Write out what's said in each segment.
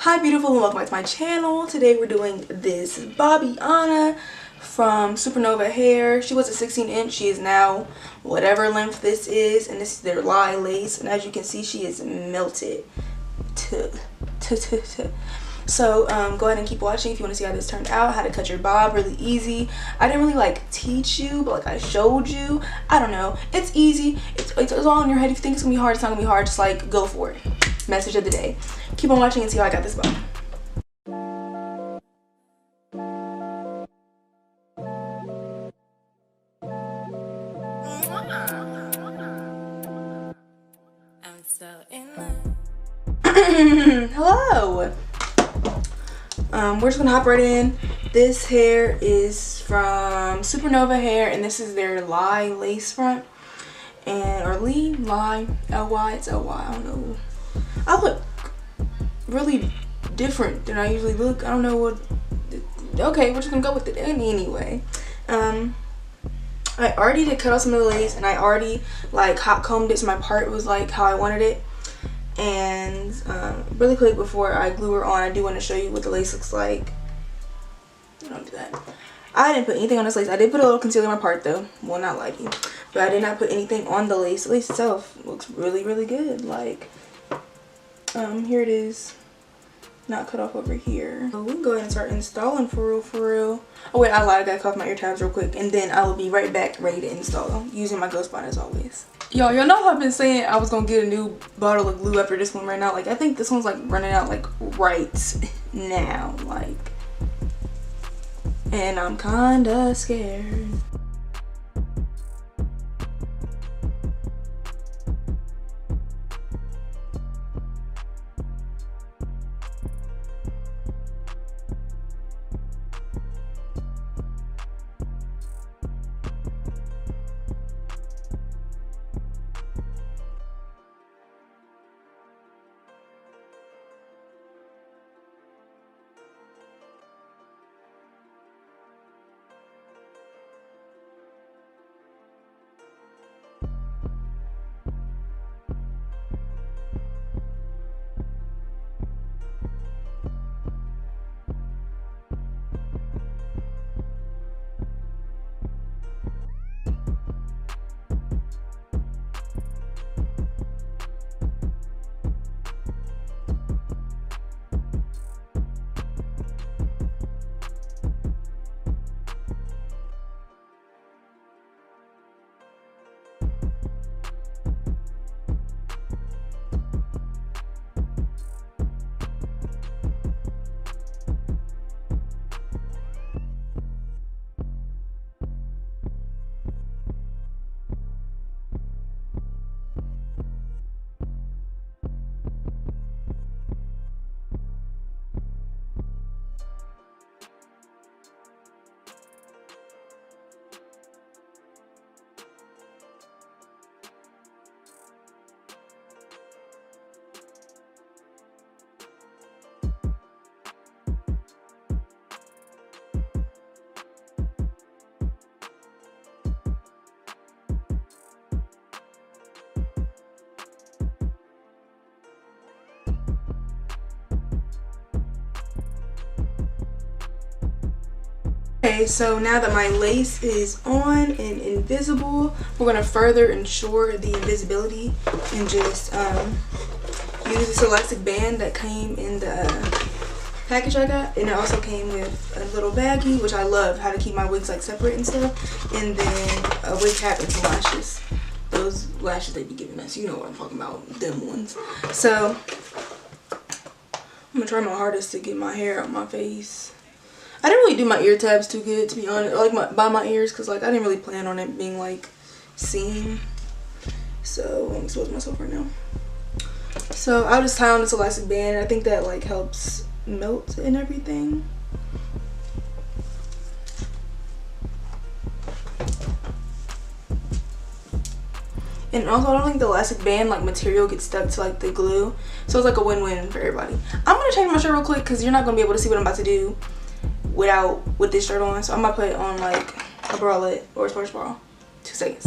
Hi beautiful and welcome back to my channel. Today we're doing this BEAUTYVIAJALEAH from Supernova Hair. She was a 16-inch. She is now whatever length this is, and this is their lie lace, and as you can see she is melted. So go ahead and keep watching if you want to see how this turned out, how to cut your bob really easy. I didn't really like teach you, but like I showed you. I don't know, it's easy. It's all in your head. If you think it's gonna be hard, it's not gonna be hard. Just like go for it. Message of the day. Keep on watching and see how I got this bob. Hello. We're just gonna hop right in. This hair is from Supernova Hair, and this is their lie lace front, and or lie ly. It's ly. I don't know. I look really different than I usually look. I don't know what. Okay, we're just gonna go with it anyway. I already did cut off some of the lace, and I already like hot combed it so my part was like how I wanted it. And really quick before I glue her on, I do want to show you what the lace looks like. Don't do that. I didn't put anything on this lace. I did put a little concealer on my part though. Well, not like you, but I did not put anything on the lace. The lace itself looks really good. Like here it is, not cut off over here. So we can go ahead and start installing for real. Oh wait, I lied. I gotta cut off my ear tabs real quick, and then I will be right back ready to install using my ghost bond as always. Y'all know I've been saying I was gonna get a new bottle of glue after this one ran out. Like I think this one's like running out like right now, like, and I'm kinda scared. Okay, so now that my lace is on and invisible, we're going to further ensure the invisibility and just use this elastic band that came in the package I got. And it also came with a little baggie, which I love, how to keep my wigs like separate and stuff. And then a wig cap and some lashes. Those lashes they be giving us, you know what I'm talking about, them ones. So I'm going to try my hardest to get my hair out my face. I didn't really do my ear tabs too good, to be honest, like by my ears, because like I didn't really plan on it being like seen. So I'm exposing myself right now. So I'll just tie on this elastic band. I think that like helps melt and everything. And also I don't think the elastic band like material gets stuck to like the glue, so it's like a win-win for everybody. I'm gonna change my shirt real quick because you're not gonna be able to see what I'm about to do with this shirt on, so I'm gonna put it on like a bralette or a sports bra. 2 seconds.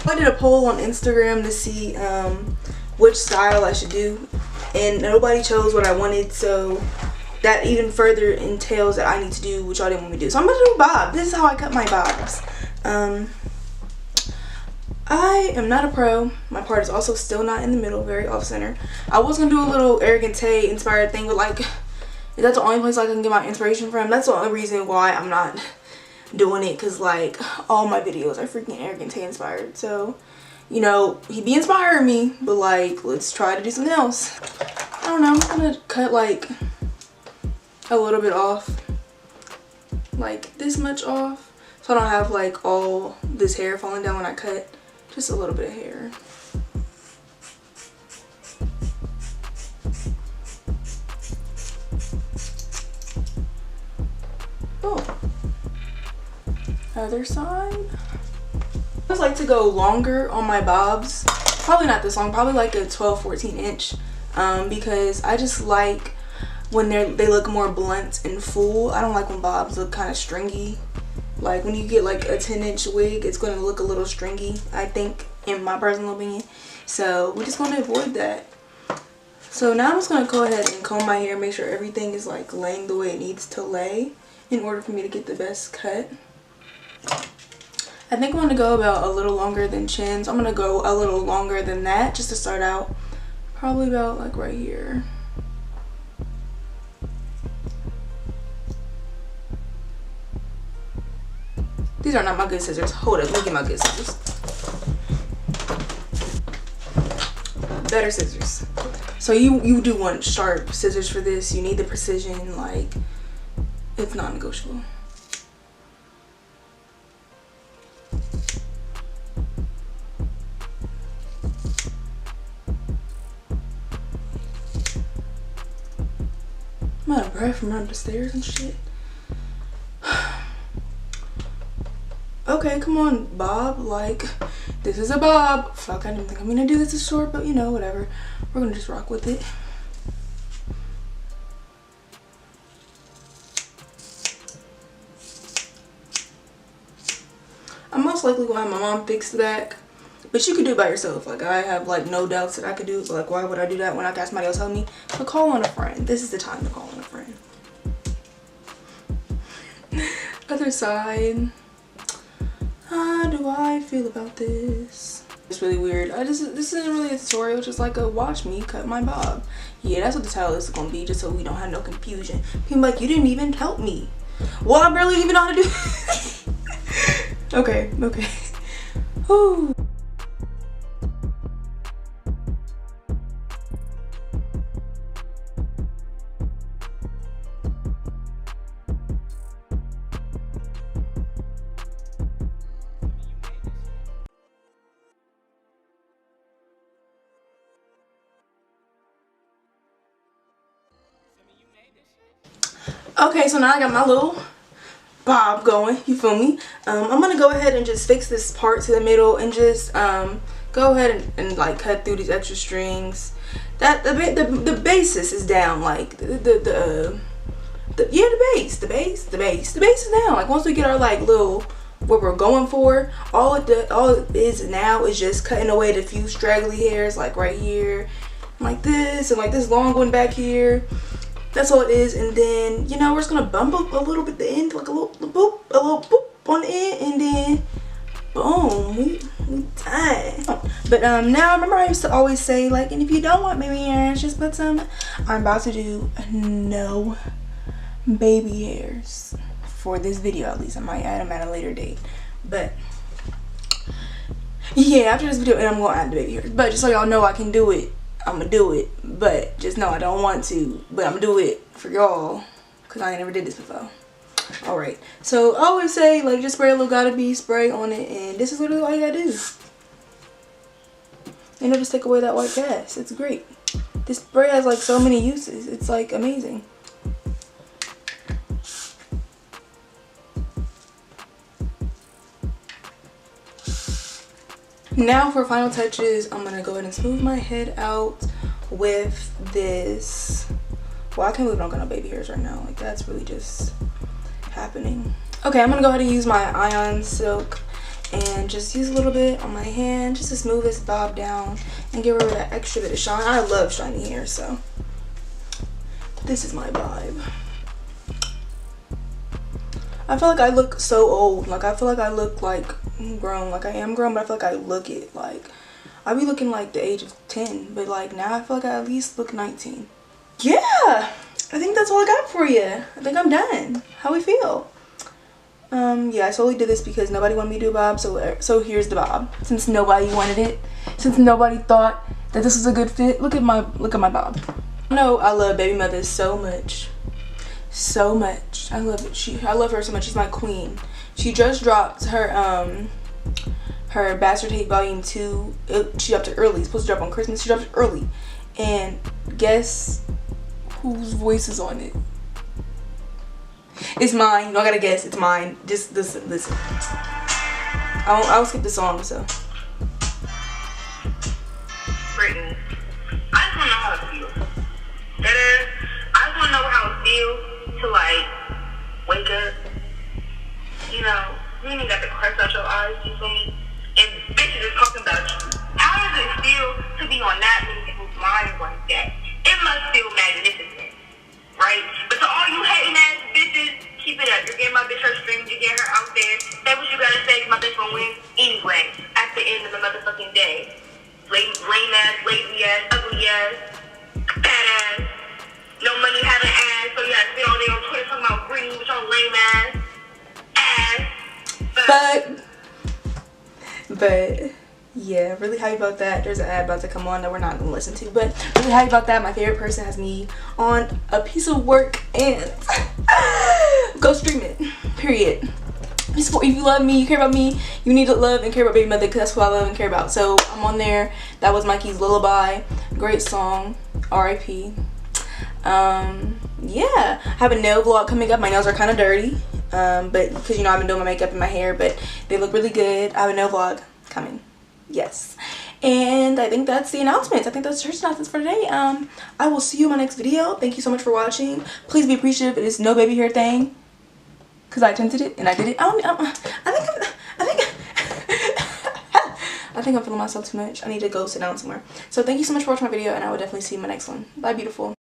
I did a poll on Instagram to see which style I should do and nobody chose what I wanted, so that even further entails that I need to do what y'all didn't want me to do. So I'm gonna do a bob. This is how I cut my bobs. I am not a pro. My part is also still not in the middle, very off center. I was gonna do a little Arrogant Tay inspired thing, but like, is that the only place I can get my inspiration from? That's the only reason why I'm not doing it, because like all my videos are freaking Arrogant Tay inspired. So, you know, he be inspiring me, but like, let's try to do something else. I don't know, I'm gonna cut like a little bit off, like this much off, so I don't have like all this hair falling down when I cut. Just a little bit of hair. Oh, other side. I just like to go longer on my bobs. Probably not this long, probably like a 12-14 inch, because I just like when they look more blunt and full. I don't like when bobs look kind of stringy. Like when you get like a 10-inch wig, it's going to look a little stringy, I think, in my personal opinion. So we're just going to avoid that. So now I'm just going to go ahead and comb my hair, make sure everything is like laying the way it needs to lay in order for me to get the best cut. I think I'm going to go about a little longer than chins. I'm going to go a little longer than that just to start out. Probably about like right here. These are not my good scissors. Hold up, let me get my good scissors. Better scissors. So you do want sharp scissors for this. You need the precision, like, it's non-negotiable. I'm out of breath from running up the stairs and shit. Okay, come on, bob. Like, this is a bob. Fuck, I didn't think I'm gonna do this as short, but you know, whatever. We're gonna just rock with it. I'm most likely gonna have my mom fix the back, but you can do it by yourself. Like, I have like no doubts that I could do it. Like, why would I do that when I got somebody else help me? But call on a friend. This is the time to call on a friend. Other side. How do I feel about this? It's really weird. This isn't really a tutorial, just like a watch me cut my bob. Yeah, that's what the title is gonna be, just so we don't have no confusion. People like, you didn't even help me. Well, I barely even know how to do it. Okay. Whew. Okay, so now I got my little bob going, you feel me? I'm gonna go ahead and just fix this part to the middle and just go ahead and like cut through these extra strings. That the basis is down, like the base is down. Like, once we get our like little what we're going for, all it is now is just cutting away the few straggly hairs, like right here, like this, and like this long one back here. That's all it is. And then, you know, we're just gonna bump up a little bit at the end, like a little boop on the end, and then boom, we done. But now, remember I used to always say, like, and if you don't want baby hairs, just put some. I'm about to do no baby hairs for this video, at least. I might add them at a later date, but yeah, after this video, and I'm gonna add the baby hairs. But just so y'all know, I can do it. I'm gonna do it, but just know I don't want to, but I'm gonna do it for y'all because I ain't never did this before. All right, so I always say, like, just spray a little gotta be spray on it, and this is literally all you gotta do. And it'll just take away that white cast. It's great. This spray has like so many uses. It's like amazing. Now for final touches, I'm gonna go ahead and smooth my head out with this. Well, I can't believe I'm gonna baby hairs right now. Like, that's really just happening. Okay, I'm gonna go ahead and use my Ion Silk, and just use a little bit on my hand just to smooth this bob down and get rid of that extra bit of shine. I love shiny hair, so this is my vibe. I feel like I look so old. Like, I feel like I look like grown. Like, I am grown, but I feel like I look it. Like, I be looking like the age of 10, but like now I feel like I at least look 19. Yeah, I think that's all I got for you. I think I'm done. How we feel? Yeah, I solely did this because nobody wanted me to do a bob, so here's the bob. Since nobody wanted it, since nobody thought that this was a good fit, look at my bob. No, I love Baby Mother so much. So much. I love it. I love her so much. She's my queen. She just dropped her her Bastard Hate Volume 2. She dropped it early. It's supposed to drop on Christmas. She dropped it early. And guess whose voice is on it? It's mine. You don't gotta guess. It's mine. Just listen. I'll skip the song, so. Brittany, I just wanna know how it feels. That is, I just wanna know how it feels to like wake up. You know, you ain't got the crust out your eyes, you feel me? And bitches is talking about you. How does it feel to be on that many people's minds like that? It must feel magnificent, right? But to all you hating ass bitches, keep it up. You're getting my bitch her streams, you're getting her out there. Say what you gotta say, cause my bitch won't win anyway at the end of the motherfucking day. Lame ass, lazy ass, ugly ass, fat ass, no money having ass, so you gotta sit on there on Twitter talking about Brittany with your lame ass. But yeah, really happy about that. There's an ad about to come on that we're not gonna listen to, but really happy about that. My favorite person has me on a piece of work, and go stream it, period. If you love me, you care about me, you need to love and care about Baby Mother, because that's who I love and care about. So I'm on there. That was Mikey's Lullaby. Great song. R.I.P. Yeah, I have a nail vlog coming up. My nails are kind of dirty, but because you know I've been doing my makeup and my hair, but they look really good. I have a nail vlog coming. Yes, and I think that's the announcements. I think that's church announcements for today. I will see you in my next video. Thank you so much for watching. Please be appreciative. It is no baby hair thing, because I attempted it and I did it. I think I'm feeling myself too much. I need to go sit down somewhere. So thank you so much for watching my video, and I will definitely see you in my next one. Bye, beautiful.